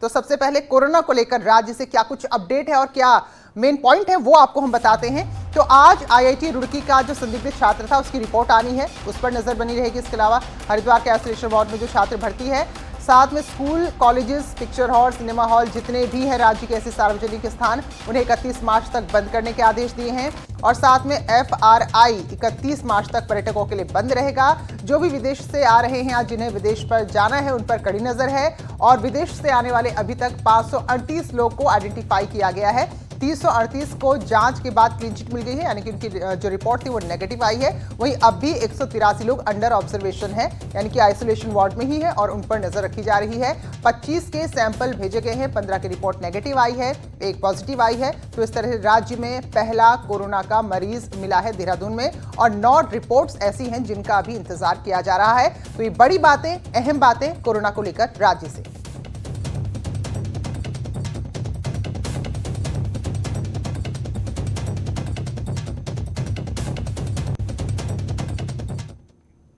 तो सबसे पहले कोरोना को लेकर राज्य से क्या कुछ अपडेट है और क्या मेन पॉइंट है वो आपको हम बताते हैं। तो आज आईआईटी रुड़की का जो संदिग्ध छात्र था उसकी रिपोर्ट आनी है, उस पर नजर बनी रहेगी। इसके अलावा हरिद्वार के आइसोलेशन वार्ड में जो छात्र भर्ती है, साथ में school, colleges, picture hall, cinema hall जितने भी है राज्य के ऐसे सार्वजनिक स्थान, उन्हें 31 मार्च तक बंद करने के आदेश दिए हैं। और साथ में FRI 31 मार्च तक पर्यटकों के लिए बंद रहेगा। जो भी विदेश से आ रहे हैं, आज जिन्हें विदेश पर जाना है उन पर कड़ी नजर है। और विदेश से आने वाले अभी तक 538 लोग को आइडेंटिफाई किया गया है। 338 को जांच के बाद क्लीन चिट मिल गई है, यानी कि उनकी जो रिपोर्ट थी वो नेगेटिव आई है। वहीं अब भी 183 लोग अंडर ऑब्जर्वेशन है, यानी कि आइसोलेशन वार्ड में ही है और उन पर नजर रखी जा रही है। 25 के सैंपल भेजे गए हैं, 15 की रिपोर्ट नेगेटिव आई है, एक पॉजिटिव आई है। तो इस तरह राज्य में पहला कोरोना का मरीज मिला है देहरादून में, और 9 रिपोर्ट्स ऐसी हैं जिनका अभी इंतजार किया जा रहा है। तो ये बड़ी बातें, अहम बातें कोरोना को लेकर राज्य से।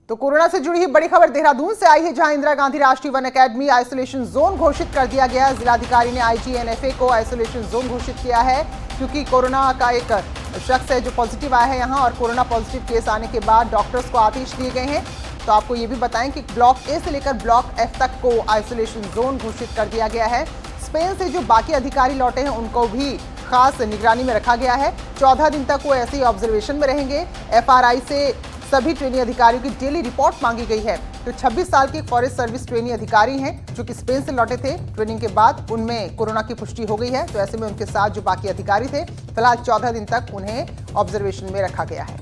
तो कोरोना से जुड़ी हुई बड़ी खबर देहरादून से आई है, जहां इंदिरा गांधी राष्ट्रीय वन एकेडमी आइसोलेशन जोन घोषित कर दिया गया है। जिलाधिकारी ने IGNFA को आइसोलेशन जोन घोषित किया है, क्योंकि कोरोना का एक शख्स है जो पॉजिटिव आया है यहां, और कोरोना पॉजिटिव केस आने के बाद डॉक्टर्स को आदेश दिए गए हैं। तो आपको ये भी बताएं कि ब्लॉक ए से लेकर ब्लॉक F तक को आइसोलेशन जोन घोषित कर दिया गया है। स्पेन से जो बाकी अधिकारी लौटे हैं उनको भी खास निगरानी में रखा गया है। 14 दिन तक वो ऐसे ही ऑब्जर्वेशन में रहेंगे। FRI से सभी ट्रेनी अधिकारियों की डेली रिपोर्ट मांगी गई है। तो 26 साल के फॉरेस्ट सर्विस ट्रेनी अधिकारी हैं जो कि स्पेन से लौटे थे ट्रेनिंग के बाद, उनमें कोरोना की पुष्टि हो गई है। तो ऐसे में उनके साथ जो बाकी अधिकारी थे, फिलहाल 14 दिन तक उन्हें ऑब्जर्वेशन में रखा गया है।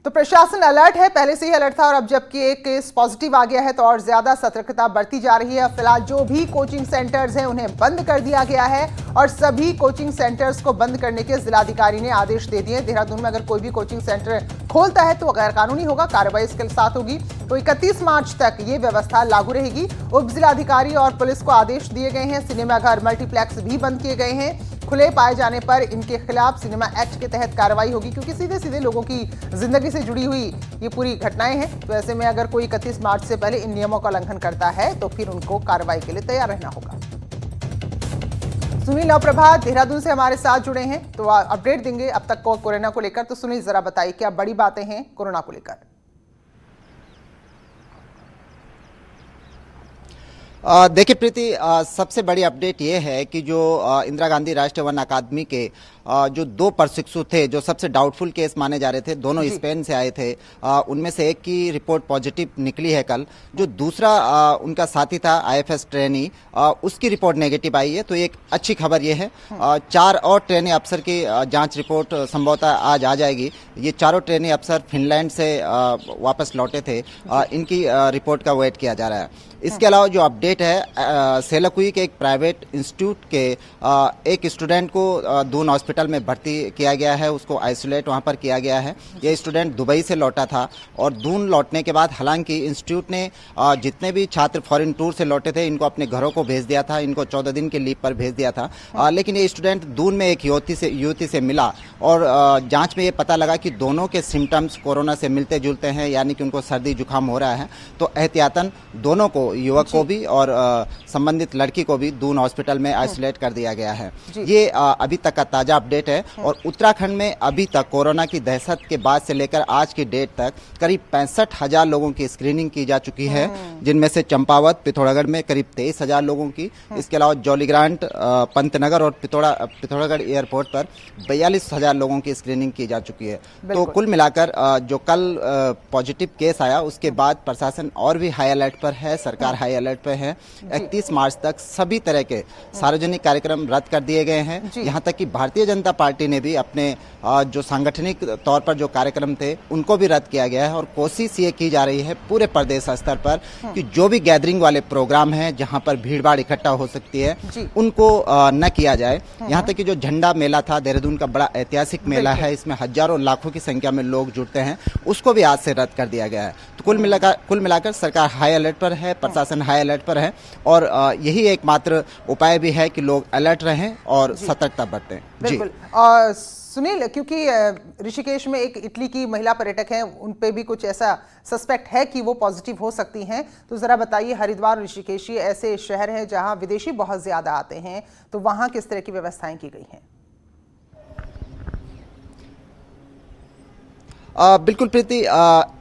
तो प्रशासन अलर्ट है, पहले से ही अलर्ट था, और अब जबकि एक केस पॉजिटिव आ गया है तो और ज्यादा सतर्कता बरती जा रही है। फिलहाल जो भी कोचिंग सेंटर्स हैं उन्हें बंद कर दिया गया है, और सभी कोचिंग सेंटर्स को बंद करने के जिलाधिकारी ने आदेश दे दिए। देहरादून में अगर कोई भी कोचिंग सेंटर खोलता है तो गैर कानूनी होगा, कार्रवाई इसके साथ होगी। तो 31 मार्च तक ये व्यवस्था लागू रहेगी। उप जिलाधिकारी और पुलिस को आदेश दिए गए हैं। सिनेमाघर, मल्टीप्लेक्स भी बंद किए गए हैं। खुले पाए जाने पर इनके खिलाफ सिनेमा एक्ट के तहत कार्रवाई होगी, क्योंकि सीधे सीधे लोगों की जिंदगी से जुड़ी हुई ये पूरी घटनाएं हैं। तो ऐसे में अगर कोई 31 मार्च से पहले इन नियमों का उल्लंघन करता है तो फिर उनको कार्रवाई के लिए तैयार रहना होगा। सुनील नवप्रभा देहरादून से हमारे साथ जुड़े हैं, तो अपडेट देंगे अब तक को कोरोना को लेकर। तो सुनील, जरा बताइए क्या बड़ी बातें हैं कोरोना को लेकर। देखिए प्रीति, सबसे बड़ी अपडेट ये है कि जो इंदिरा गांधी राष्ट्रीय वन अकादमी के जो 2 प्रशिक्षु थे जो सबसे डाउटफुल केस माने जा रहे थे, दोनों स्पेन से आए थे, उनमें से एक की रिपोर्ट पॉजिटिव निकली है कल। जो दूसरा उनका साथी था IFS ट्रेनी, उसकी रिपोर्ट नेगेटिव आई है। तो एक अच्छी खबर ये है, 4 और ट्रेनी अफसर की जांच रिपोर्ट संभवतः आज आ जाएगी। ये चारों ट्रेनी अफसर फिनलैंड से वापस लौटे थे, इनकी रिपोर्ट का वेट किया जा रहा है। इसके अलावा जो अपडेट है, सेलाकुई के एक प्राइवेट इंस्टीट्यूट के एक स्टूडेंट को दून हॉस्पिटल में भर्ती किया गया है, उसको आइसोलेट वहां पर किया गया है। ये स्टूडेंट दुबई से लौटा था, और दून लौटने के बाद हालांकि इंस्टीट्यूट ने जितने भी छात्र फॉरेन टूर से लौटे थे इनको अपने घरों को भेज दिया था, इनको 14 दिन के लीव पर भेज दिया था। लेकिन ये स्टूडेंट दून में एक युवती से मिला, और जांच में ये पता लगा कि दोनों के सिम्टम्स कोरोना से मिलते जुलते हैं, यानी कि उनको सर्दी जुकाम हो रहा है। तो एहतियातन दोनों को, युवक को भी और संबंधित लड़की को भी दून हॉस्पिटल में आइसोलेट कर दिया गया है। ये अभी तक का ताजा अपडेट है। और उत्तराखंड में अभी तक कोरोना की दहशत के बाद से लेकर आज की डेट तक करीब 65,000 लोगों की स्क्रीनिंग की जा चुकी है, जिनमें से चंपावत, पिथौरागढ़ में करीब 23,000 लोगों की। इसके अलावा जौलीग्रांट, पंतनगर और पिथौरागढ़ एयरपोर्ट पर 42,000 लोगों की स्क्रीनिंग की जा चुकी है। तो कुल मिलाकर जो कल पॉजिटिव केस आया उसके बाद प्रशासन और भी हाई अलर्ट पर है, सरकार हाई अलर्ट पे है। 31 मार्च तक सभी तरह के सार्वजनिक कार्यक्रम रद्द कर दिए गए हैं। यहां तक कि भारतीय जनता पार्टी ने भी अपने जो सांगठनिक तौर पर जो कार्यक्रम थे उनको भी रद्द किया गया है। और कोशिश ये की जा रही है पूरे प्रदेश स्तर पर कि जो भी गैदरिंग वाले प्रोग्राम हैं जहां पर भीड़-भाड़ इकट्ठा हो सकती है उनको न किया जाए। यहां तक कि जो झंडा मेला था, देहरादून का बड़ा ऐतिहासिक मेला है, इसमें हजारों लाखों की संख्या में लोग जुड़ते हैं, उसको भी आज से रद्द कर दिया गया है। तो कुल मिलाकर सरकार हाई अलर्ट पर है, प्रशासन हाई अलर्ट पर है, और यही एकमात्र उपाय भी है कि लोग अलर्ट रहें और सतर्कता बरतें। बिल्कुल। सुनील, क्योंकि ऋषिकेश में एक इटली की महिला पर्यटक हैं, उन पे भी कुछ ऐसा सस्पेक्ट है कि वो पॉजिटिव हो सकती हैं, तो जरा बताइए, हरिद्वार और ऋषिकेश ये ऐसे शहर हैं जहां विदेशी बहुत ज्यादा आते हैं, तो वहां किस तरह की व्यवस्थाएं की गई हैं? बिल्कुल प्रीति,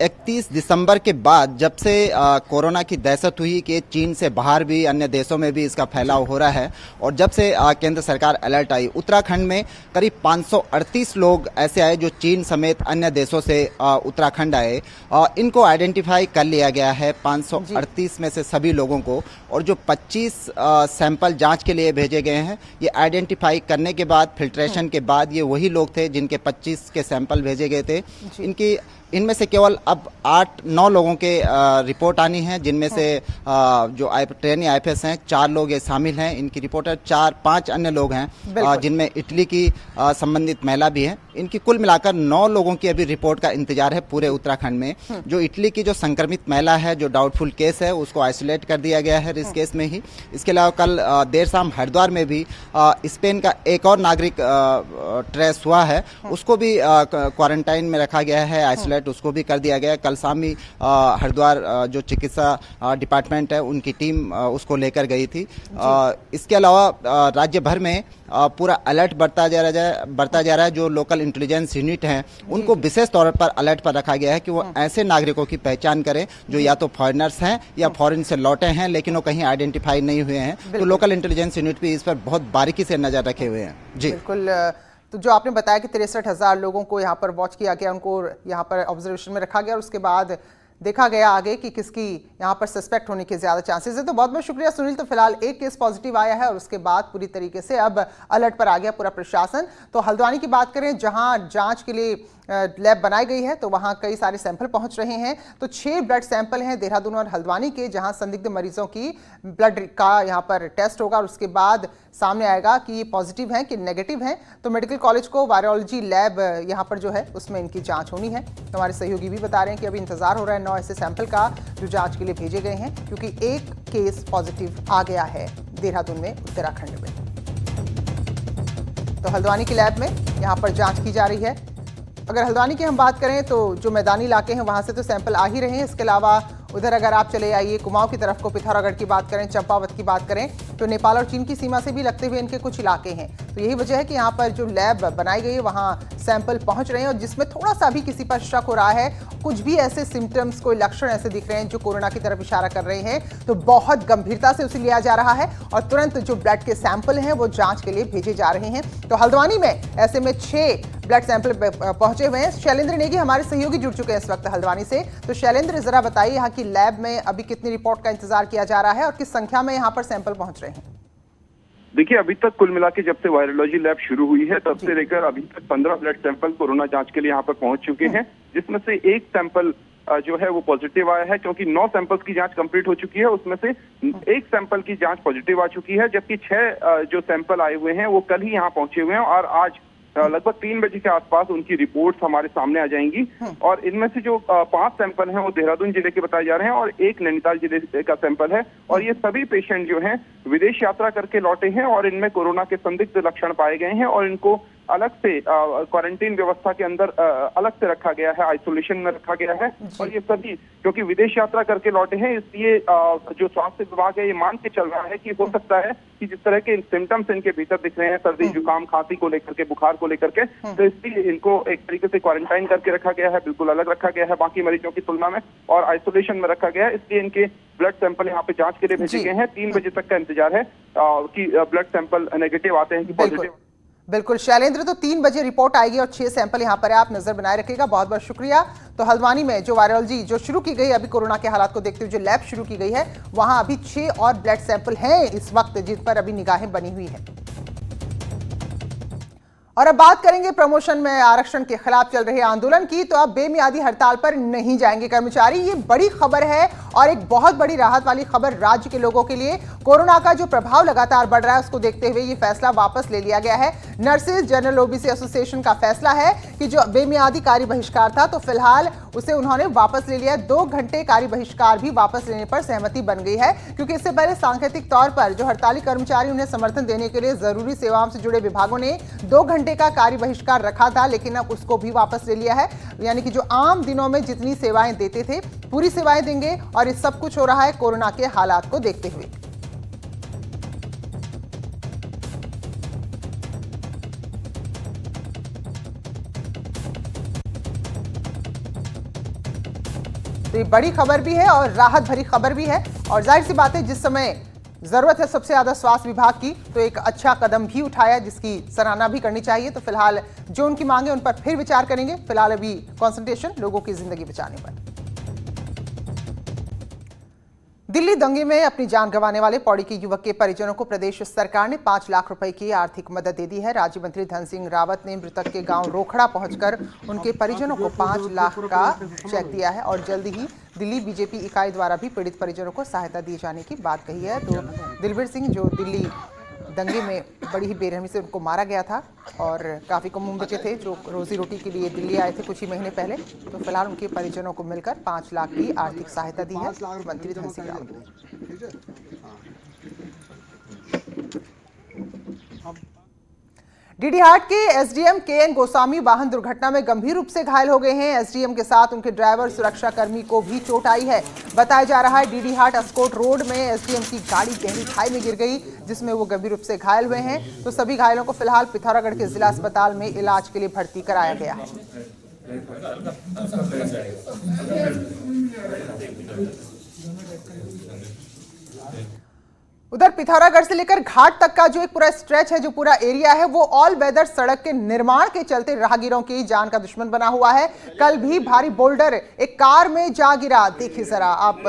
31 दिसंबर के बाद जब से कोरोना की दहशत हुई कि चीन से बाहर भी अन्य देशों में भी इसका फैलाव हो रहा है, और जब से केंद्र सरकार अलर्ट आई, उत्तराखंड में करीब 538 लोग ऐसे आए जो चीन समेत अन्य देशों से उत्तराखंड आए। इनको आइडेंटिफाई कर लिया गया है 538 में से सभी लोगों को, और जो 25 सैंपल जांच के लिए भेजे गए हैं, ये आइडेंटिफाई करने के बाद, फिल्ट्रेशन के बाद ये वही लोग थे जिनके 25 के सैंपल भेजे गए थे। इनमें से केवल अब 8-9 लोगों के रिपोर्ट आनी है, जिनमें से जो ट्रेनी IFS हैं 4 लोग ये शामिल हैं। इनकी रिपोर्ट है। 4-5 अन्य लोग हैं जिनमें इटली की संबंधित महिला भी है। इनकी कुल मिलाकर 9 लोगों की अभी रिपोर्ट का इंतजार है पूरे उत्तराखंड में। जो इटली की जो संक्रमित महिला है, जो डाउटफुल केस है, उसको आइसोलेट कर दिया गया है इस केस में ही। इसके अलावा कल देर शाम हरिद्वार में भी स्पेन का एक और नागरिक ट्रेस हुआ है, उसको भी क्वारंटाइन में रखा गया है, आइसोलेट उसको भी कर दिया गया। कल शाम ही हरिद्वार जो चिकित्सा डिपार्टमेंट है, उनकी टीम उसको लेकर गई थी। इसके अलावा राज्य भर में पूरा अलर्ट बढ़ता जा रहा है। जो लोकल इंटेलिजेंस यूनिट हैं, उनको विशेष तौर पर अलर्ट पर रखा गया है कि वो ऐसे नागरिकों की पहचान करें जो या तो फॉरेनर्स हैं या फॉरेन से लौटे हैं, लेकिन वो कहीं आइडेंटिफाई नहीं हुए हैं। तो लोकल इंटेलिजेंस यूनिट भी इस पर बहुत बारीकी से नजर रखे हुए हैं। जी बिल्कुल। तो जो आपने बताया कि 63,000 लोगों को यहाँ पर वॉच किया गया, उनको यहाँ पर ऑब्जर्वेशन में रखा गया, और उसके बाद देखा गया आगे कि किसकी यहाँ पर सस्पेक्ट होने के ज्यादा चांसेस है। तो बहुत बहुत शुक्रिया सुनील। तो फिलहाल एक केस पॉजिटिव आया है और उसके बाद पूरी तरीके से अब अलर्ट पर आ गया पूरा प्रशासन। तो हल्द्वानी की बात करें, जहां जांच के लिए लैब बनाई गई है, तो वहां कई सारे सैंपल पहुंच रहे हैं। तो 6 ब्लड सैंपल हैं देहरादून और हल्द्वानी के, जहां संदिग्ध मरीजों की ब्लड का यहाँ पर टेस्ट होगा और उसके बाद सामने आएगा कि ये पॉजिटिव हैं कि नेगेटिव हैं। तो मेडिकल कॉलेज को वायरोलॉजी लैब यहाँ पर जो है उसमें इनकी जांच होनी है। तो हमारे सहयोगी भी बता रहे हैं कि अभी इंतजार हो रहा है 9 ऐसे सैंपल का जो जांच के लिए भेजे गए हैं, क्योंकि एक केस पॉजिटिव आ गया है देहरादून में, उत्तराखंड में। तो हल्द्वानी की लैब में यहाँ पर जांच की जा रही है। अगर हल्द्वानी की हम बात करें तो जो मैदानी इलाके हैं वहां से तो सैंपल आ ही रहे हैं। इसके अलावा उधर अगर आप चले आइए कुमाऊं की तरफ को, पिथौरागढ़ की बात करें, चंपावत की बात करें, तो नेपाल और चीन की सीमा से भी लगते हुए इनके कुछ इलाके हैं। तो यही वजह है कि यहाँ पर जो लैब बनाई गई है वहाँ सैंपल पहुँच रहे हैं, और जिसमें थोड़ा सा भी किसी पर शक हो रहा है, कुछ भी ऐसे सिम्टम्स, कोई लक्षण ऐसे दिख रहे हैं जो कोरोना की तरफ इशारा कर रहे हैं, तो बहुत गंभीरता से उसे लिया जा रहा है और तुरंत जो ब्लड के सैंपल हैं वो जांच के लिए भेजे जा रहे हैं। तो हल्द्वानी में ऐसे में 6 ब्लड सैंपल पहुंचे हुए हैं। शैलेंद्र नेगी हमारे सहयोगी जुड़ चुके हैं इस वक्त हल्द्वानी से। तो शैलेंद्र, जरा बताइए यहाँ की लैब में अभी कितनी रिपोर्ट का इंतजार किया जा रहा है और किस संख्या में यहाँ पर सैंपल पहुंच रहे हैं? देखिए, अभी तक कुल मिला के जब से वायरोलॉजी लैब शुरू हुई है तब से लेकर अभी तक 15 ब्लड सैंपल कोरोना जांच के लिए यहाँ पर पहुंच चुके हैं, जिसमें से एक सैंपल जो है वो पॉजिटिव आया है, क्योंकि 9 सैंपल्स की जांच कंप्लीट हो चुकी है। उसमें से एक सैंपल की जांच पॉजिटिव आ चुकी है, जबकि 6 जो सैंपल आए हुए हैं वो कल ही यहाँ पहुंचे हुए हैं, और आज लगभग 3 बजे के आसपास उनकी रिपोर्ट्स हमारे सामने आ जाएंगी। और इनमें से जो 5 सैंपल हैं वो देहरादून जिले के बताए जा रहे हैं और एक नैनीताल जिले का सैंपल है। और ये सभी पेशेंट जो हैं विदेश यात्रा करके लौटे हैं और इनमें कोरोना के संदिग्ध लक्षण पाए गए हैं, और इनको अलग से क्वारंटीन व्यवस्था के अंदर अलग से रखा गया है, आइसोलेशन में रखा गया है। और ये सभी क्योंकि विदेश यात्रा करके लौटे हैं, इसलिए जो स्वास्थ्य विभाग है ये मान के चल रहा है कि हो सकता है कि जिस तरह के सिम्टम्स इनके भीतर दिख रहे हैं, सर्दी, जुकाम, खांसी को लेकर के, बुखार को लेकर के, तो इसलिए इनको एक तरीके से क्वारंटाइन करके रखा गया है, बिल्कुल अलग रखा गया है बाकी मरीजों की तुलना में, और आइसोलेशन में रखा गया है। इसलिए इनके ब्लड सैंपल यहाँ पे जांच के लिए भेजे गए हैं। 3 बजे तक का इंतजार है कि ब्लड सैंपल नेगेटिव आते हैं कि पॉजिटिव। बिल्कुल शैलेंद्र, तो 3 बजे रिपोर्ट आएगी और 6 सैंपल यहाँ पर है, आप नजर बनाए रखिएगा। बहुत बहुत शुक्रिया। तो हल्द्वानी में जो वायरोलॉजी जो शुरू की गई अभी कोरोना के हालात को देखते हुए जो लैब शुरू की गई है, वहां अभी 6 और ब्लड सैंपल हैं इस वक्त जिन पर अभी निगाहें बनी हुई है। और अब बात करेंगे प्रमोशन में आरक्षण के खिलाफ चल रहे आंदोलन की। तो अब बेमियादी हड़ताल पर नहीं जाएंगे कर्मचारी, ये बड़ी खबर है और एक बहुत बड़ी राहत वाली खबर राज्य के लोगों के लिए। कोरोना का जो प्रभाव लगातार बढ़ रहा है उसको देखते हुए ये फैसला वापस ले लिया गया है। नर्सेज जनरल ओबीसी एसोसिएशन का फैसला है कि जो बेमियादी कार्य बहिष्कार था, तो फिलहाल उसे उन्होंने वापस ले लिया। 2 घंटे कार्य बहिष्कार भी वापस लेने पर सहमति बन गई है, क्योंकि इससे पहले सांकेतिक तौर पर जो हड़ताली कर्मचारी उन्हें समर्थन देने के लिए जरूरी सेवाओं से जुड़े विभागों ने 2 घंटे का कार्य बहिष्कार रखा था, लेकिन अब उसको भी वापस ले लिया है। यानी कि जो आम दिनों में जितनी सेवाएं देते थे पूरी सेवाएं देंगे, और ये सब कुछ हो रहा है कोरोना के हालात को देखते हुए। तो ये बड़ी खबर भी है और राहत भरी खबर भी है, और जाहिर सी बात है जिस समय जरूरत है सबसे ज्यादा स्वास्थ्य विभाग की, तो एक अच्छा कदम भी उठाया जिसकी सराहना भी करनी चाहिए। तो फिलहाल जो उनकी मांगे उन पर फिर विचार करेंगे। फिलहाल अभी कंसंट्रेशन लोगों की जिंदगी बचाने पर। दिल्ली दंगे में अपनी जान गंवाने वाले पौड़ी के युवक के परिजनों को प्रदेश सरकार ने 5 लाख रुपए की आर्थिक मदद दे दी है। राज्य मंत्री धन सिंह रावत ने मृतक के गांव रोखड़ा पहुंचकर उनके परिजनों को 5 लाख का चेक दिया है, और जल्द ही दिल्ली बीजेपी इकाई द्वारा भी पीड़ित परिजनों को सहायता दिए जाने की बात कही है। तो दिलवीर सिंह जो दिल्ली दंगे में बड़ी ही बेरहमी से उनको मारा गया था, और काफ़ी कम उम्र के थे जो रोजी रोटी के लिए दिल्ली आए थे कुछ ही महीने पहले। तो फिलहाल उनके परिजनों को मिलकर 5 लाख की आर्थिक सहायता दी है मंत्री धन सिंह रावत ने। डीडीहाट के एसडीएम केएन गोस्वामी वाहन दुर्घटना में गंभीर रूप से घायल हो गए हैं। एसडीएम के साथ उनके ड्राइवर सुरक्षा कर्मी को भी चोट आई है। बताया जा रहा है डीडीहाट अस्कोट रोड में एसडीएम की गाड़ी गहरी खाई में गिर गई, जिसमें वो गंभीर रूप से घायल हुए हैं। तो सभी घायलों को फिलहाल पिथौरागढ़ के जिला अस्पताल में इलाज के लिए भर्ती कराया गया है। उधर पिथौरागढ़ से लेकर घाट तक का जो एक पूरा स्ट्रेच है, जो पूरा एरिया है, वो ऑल वेदर सड़क के निर्माण के चलते राहगीरों की जान का दुश्मन बना हुआ है। कल भी भारी बोल्डर एक कार में जा गिरा। देखिए जरा आप,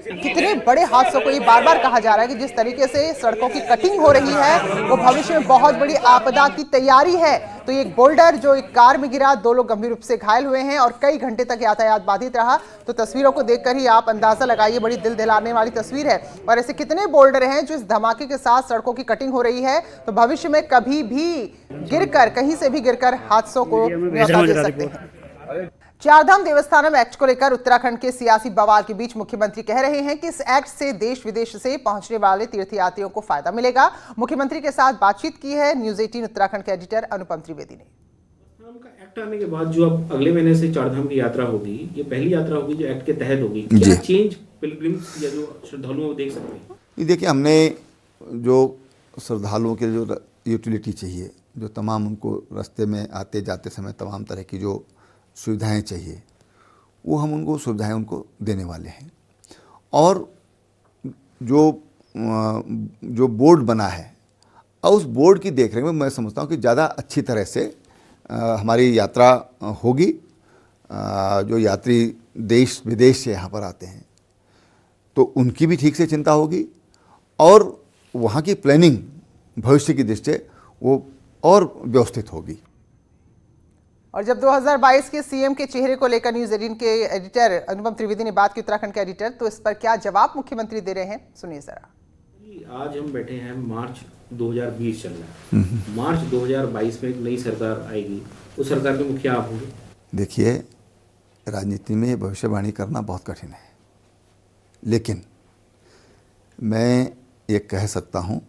कितने बड़े हादसों को ये बार बार कहा जा रहा है कि जिस तरीके से सड़कों की कटिंग हो रही है वो भविष्य में बहुत बड़ी आपदा की तैयारी है। तो एक बोल्डर जो एक कार में गिरा, 2 लोग गंभीर रूप से घायल हुए हैं और कई घंटे तक यातायात बाधित रहा। तो तस्वीरों को देखकर ही आप अंदाजा लगाइए, बड़ी दिल दिलाने वाली तस्वीर है। और ऐसे कितने बोल्डर हैं जो इस धमाके के साथ सड़कों की कटिंग हो रही है, तो भविष्य में कभी भी गिरकर, कहीं से भी गिरकर हादसों को न्योता दे सकते हैं। चारधाम देवस्थानम एक्ट को लेकर उत्तराखंड के सियासी बवाल के बीच मुख्यमंत्री कह रहे हैं कि इस एक्ट से देश विदेश से पहुंचने वाले तीर्थयात्रियों को फायदा मिलेगा। मुख्यमंत्री के साथ बातचीत की है न्यूज 18 उत्तराखंड के एडिटर अनुपम त्रिवेदी ने। एक्ट आने के बाद जो अब अगले महीने से चारधाम की यात्रा होगी, ये पहली यात्रा होगी जो एक्ट के तहत होगी। क्या चेंज पिलग्रिम्स या जो श्रद्धालुओं देख सकते हैं? देखिए, हमने जो श्रद्धालुओं के जो यूटिलिटी चाहिए, जो तमाम उनको रास्ते में आते जाते समय तमाम तरह की जो सुविधाएं चाहिए, वो हम उनको सुविधाएं उनको देने वाले हैं। और जो बोर्ड बना है, और उस बोर्ड की देखरेख में मैं समझता हूँ कि ज़्यादा अच्छी तरह से हमारी यात्रा होगी। जो यात्री देश विदेश से यहाँ पर आते हैं तो उनकी भी ठीक से चिंता होगी, और वहाँ की प्लानिंग भविष्य की दृष्टि से वो और व्यवस्थित होगी। और जब 2022 के सीएम के चेहरे को लेकर न्यूज 18 के एडिटर अनुपम त्रिवेदी ने बात की, उत्तराखंड के एडिटर, तो इस पर क्या जवाब मुख्यमंत्री दे रहे हैं, सुनिए जरा। आज हम बैठे हैं, मार्च 2020 चल रहा है। मार्च 2022 में एक नई सरकार आएगी, उस सरकार के मुखिया आप होंगे। देखिए, राजनीति में भविष्यवाणी करना बहुत कठिन है, लेकिन मैं ये कह सकता हूँ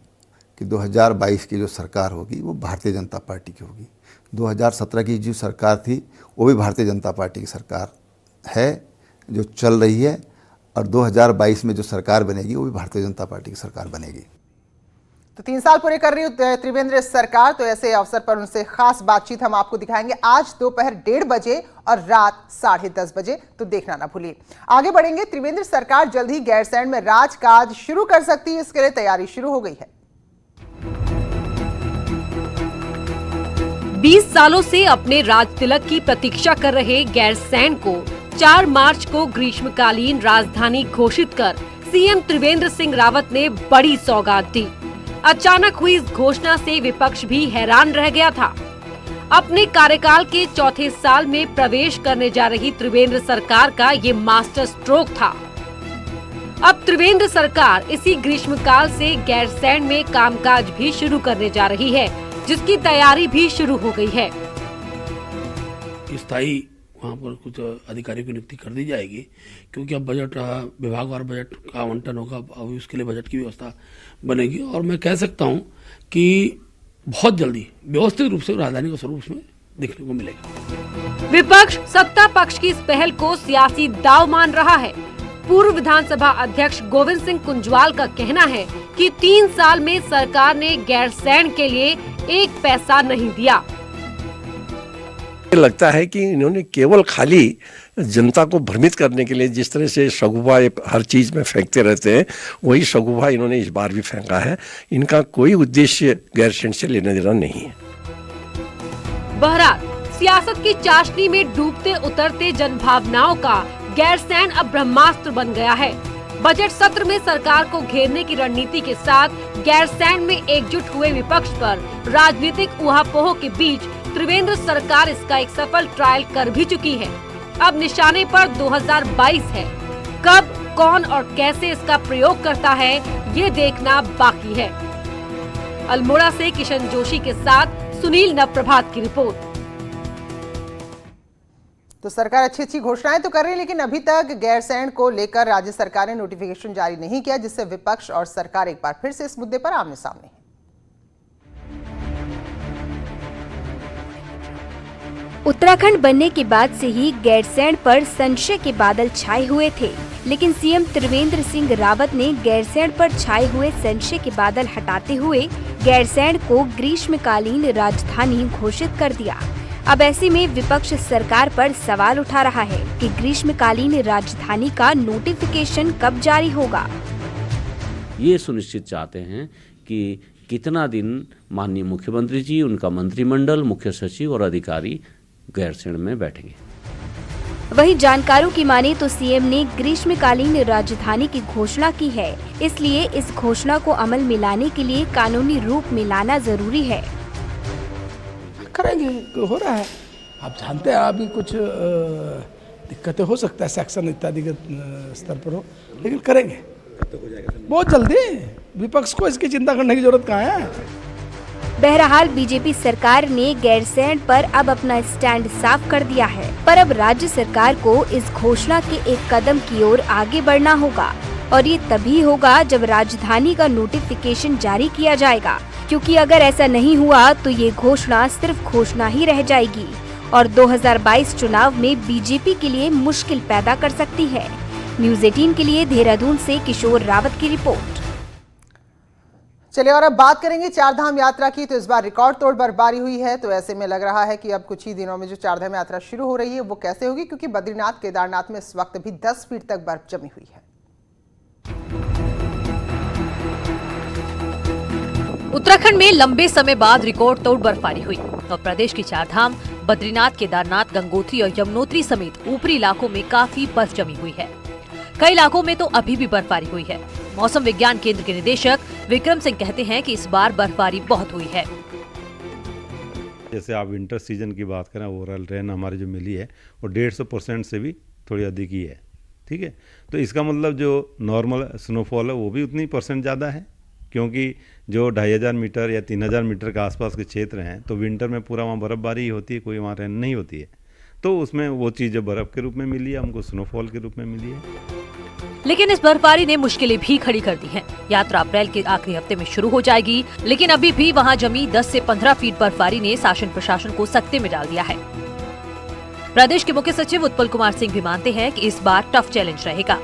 कि 2022 की जो सरकार होगी वो भारतीय जनता पार्टी की होगी। 2017 की जो सरकार थी वो भी भारतीय जनता पार्टी की सरकार है जो चल रही है, और 2022 में जो सरकार बनेगी वो भी भारतीय जनता पार्टी की सरकार बनेगी। तो 3 साल पूरे कर रही त्रिवेंद्र सरकार, तो ऐसे अवसर पर उनसे खास बातचीत हम आपको दिखाएंगे आज दोपहर 1:30 बजे और रात 10:30 बजे, तो देखना ना भूलिए। आगे बढ़ेंगे। त्रिवेंद्र सरकार जल्द ही गैरसैंण में राजकाज शुरू कर सकती है, इसके लिए तैयारी शुरू हो गई है। 20 सालों से अपने राज तिलक की प्रतीक्षा कर रहे गैरसैंण को 4 मार्च को ग्रीष्मकालीन राजधानी घोषित कर सीएम त्रिवेंद्र सिंह रावत ने बड़ी सौगात दी। अचानक हुई इस घोषणा से विपक्ष भी हैरान रह गया था। अपने कार्यकाल के चौथे साल में प्रवेश करने जा रही त्रिवेंद्र सरकार का ये मास्टर स्ट्रोक था। अब त्रिवेंद्र सरकार इसी ग्रीष्मकाल से गैरसैंण में कामकाज भी शुरू करने जा रही है, जिसकी तैयारी भी शुरू हो गई है। स्थायी वहाँ पर कुछ अधिकारियों की नियुक्ति कर दी जाएगी, क्योंकि अब बजट विभागवार बजट का आवंटन होगा, अभी उसके लिए बजट की व्यवस्था बनेगी। और मैं कह सकता हूँ कि बहुत जल्दी व्यवस्थित रूप से राजधानी का स्वरूप उसमें देखने को मिलेगा। विपक्ष सत्ता पक्ष की इस पहल को सियासी दांव मान रहा है। पूर्व विधानसभा अध्यक्ष गोविंद सिंह कुंजवाल का कहना है कि 3 साल में सरकार ने गैरसैंण के लिए 1 पैसा नहीं दिया। लगता है कि इन्होंने केवल खाली जनता को भ्रमित करने के लिए जिस तरह से शगुफा हर चीज में फेंकते रहते हैं, वही शगुफा इन्होंने इस बार भी फेंका है। इनका कोई उद्देश्य गैरसैंण से लेना देना नहीं है। बहरहाल सियासत की चाशनी में डूबते उतरते जनभावनाओं का गैरसैंण अब ब्रह्मास्त्र बन गया है। बजट सत्र में सरकार को घेरने की रणनीति के साथ गैरसैंण में एकजुट हुए विपक्ष पर राजनीतिक ऊहापोह के बीच त्रिवेंद्र सरकार इसका एक सफल ट्रायल कर भी चुकी है। अब निशाने पर 2022 है। कब, कौन और कैसे इसका प्रयोग करता है, ये देखना बाकी है। अल्मोड़ा से किशन जोशी के साथ सुनील नवप्रभात की रिपोर्ट। तो सरकार अच्छी घोषणाएं तो कर रही है, लेकिन अभी तक गैरसैंण को लेकर राज्य सरकार ने नोटिफिकेशन जारी नहीं किया, जिससे विपक्ष और सरकार एक बार फिर से इस मुद्दे पर आमने सामने है। उत्तराखंड बनने के बाद से ही गैरसैंण पर संशय के बादल छाए हुए थे, लेकिन सीएम त्रिवेंद्र सिंह रावत ने गैरसैंण पर छाए हुए संशय के बादल हटाते हुए गैरसैंण को ग्रीष्मकालीन राजधानी घोषित कर दिया। अब ऐसे में विपक्ष सरकार पर सवाल उठा रहा है कि ग्रीष्मकालीन राजधानी का नोटिफिकेशन कब जारी होगा। ये सुनिश्चित चाहते हैं कि कितना दिन माननीय मुख्यमंत्री जी, उनका मंत्रिमंडल, मुख्य सचिव और अधिकारी गैरसैंण में बैठेंगे। वहीं जानकारों की माने तो सीएम ने ग्रीष्मकालीन राजधानी की घोषणा की है, इसलिए इस घोषणा को अमल में लाने के लिए कानूनी रूप में लाना जरूरी है। करेंगे, हो रहा है, आप जानते हैं अभी कुछ दिक्कतें हो सकता है, सेक्शन इत्यादि के स्तर पर हो, लेकिन करेंगे बहुत जल्दी। विपक्ष को इसकी चिंता करने की जरूरत कहाँ है। बहरहाल बीजेपी सरकार ने गैरसैंण पर अब अपना स्टैंड साफ कर दिया है, पर अब राज्य सरकार को इस घोषणा के एक कदम की ओर आगे बढ़ना होगा, और ये तभी होगा जब राजधानी का नोटिफिकेशन जारी किया जाएगा, क्योंकि अगर ऐसा नहीं हुआ तो ये घोषणा सिर्फ घोषणा ही रह जाएगी और 2022 चुनाव में बीजेपी के लिए मुश्किल पैदा कर सकती है। न्यूज़ 18 के लिए देहरादून से किशोर रावत की रिपोर्ट। चलिए और अब बात करेंगे चारधाम यात्रा की। तो इस बार रिकॉर्ड तोड़ बर्फबारी हुई है, तो ऐसे में लग रहा है कि अब कुछ ही दिनों में जो चारधाम यात्रा शुरू हो रही है वो कैसे होगी, क्योंकि बद्रीनाथ केदारनाथ में इस वक्त भी 10 फीट तक बर्फ जमी हुई है। उत्तराखंड में लंबे समय बाद रिकॉर्ड तोड़ बर्फबारी हुई और प्रदेश की चारधाम बद्रीनाथ, केदारनाथ, गंगोत्री और यमुनोत्री समेत ऊपरी इलाकों में काफी बर्फ जमी हुई है। कई इलाकों में तो अभी भी बर्फबारी हुई है। मौसम विज्ञान केंद्र के निदेशक विक्रम सिंह कहते हैं कि इस बार बर्फबारी बहुत हुई है। जैसे आप विंटर सीजन की बात करें, ओवरऑल रेन हमारी जो मिली है वो 150% से भी थोड़ी अधिक ही है। ठीक है, तो इसका मतलब जो नॉर्मल स्नोफॉल है वो भी उतनी % ज़्यादा है, क्योंकि जो 2500 मीटर या 3000 मीटर के आसपास के क्षेत्र हैं तो विंटर में पूरा वहाँ बर्फबारी होती है, कोई वहाँ रेन नहीं होती है। तो उसमें वो चीज़ बर्फ़ के रूप में मिली है, हमको स्नोफॉल के रूप में मिली है। लेकिन इस बर्फबारी ने मुश्किलें भी खड़ी कर दी हैं। यात्रा अप्रैल के आखिरी हफ्ते में शुरू हो जाएगी, लेकिन अभी भी वहां जमी 10 से 15 फीट बर्फबारी ने शासन प्रशासन को सकते में डाल दिया है। प्रदेश के मुख्य सचिव उत्पल कुमार सिंह भी मानते हैं कि इस बार टफ चैलेंज रहेगा।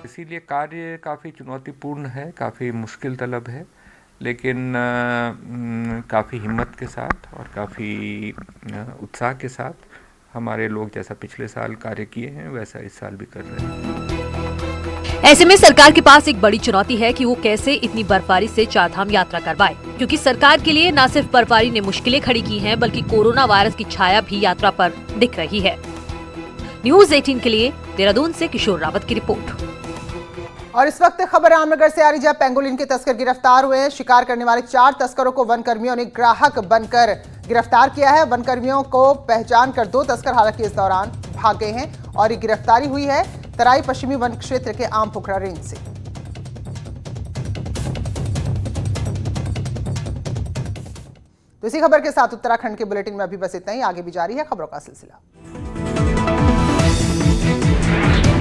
इसीलिए कार्य काफ़ी चुनौतीपूर्ण है, काफ़ी मुश्किल तलब है, लेकिन काफ़ी हिम्मत के साथ और काफ़ी उत्साह के साथ हमारे लोग जैसा पिछले साल कार्य किए हैं वैसा इस साल भी कर रहे हैं। ऐसे में सरकार के पास एक बड़ी चुनौती है कि वो कैसे इतनी बर्फबारी से चारधाम यात्रा करवाए, क्योंकि सरकार के लिए न सिर्फ बर्फबारी ने मुश्किलें खड़ी की हैं, बल्कि कोरोना वायरस की छाया भी यात्रा पर दिख रही है। न्यूज़ 18 के लिए देहरादून से किशोर रावत की रिपोर्ट। और इस वक्त खबर रामनगर से आ रही, जहां पेंगोलिन के तस्कर गिरफ्तार हुए हैं। शिकार करने वाले 4 तस्करों को वन कर्मियों ने ग्राहक बनकर गिरफ्तार किया है। वन कर्मियों को पहचान कर 2 तस्कर हालांकि इस दौरान भाग गए हैं और ये गिरफ्तारी हुई है तराई पश्चिमी वन क्षेत्र के आम पोखरा रेंज से। तो इसी खबर के साथ उत्तराखंड के बुलेटिन में अभी बस इतना ही। आगे भी जारी है खबरों का सिलसिला।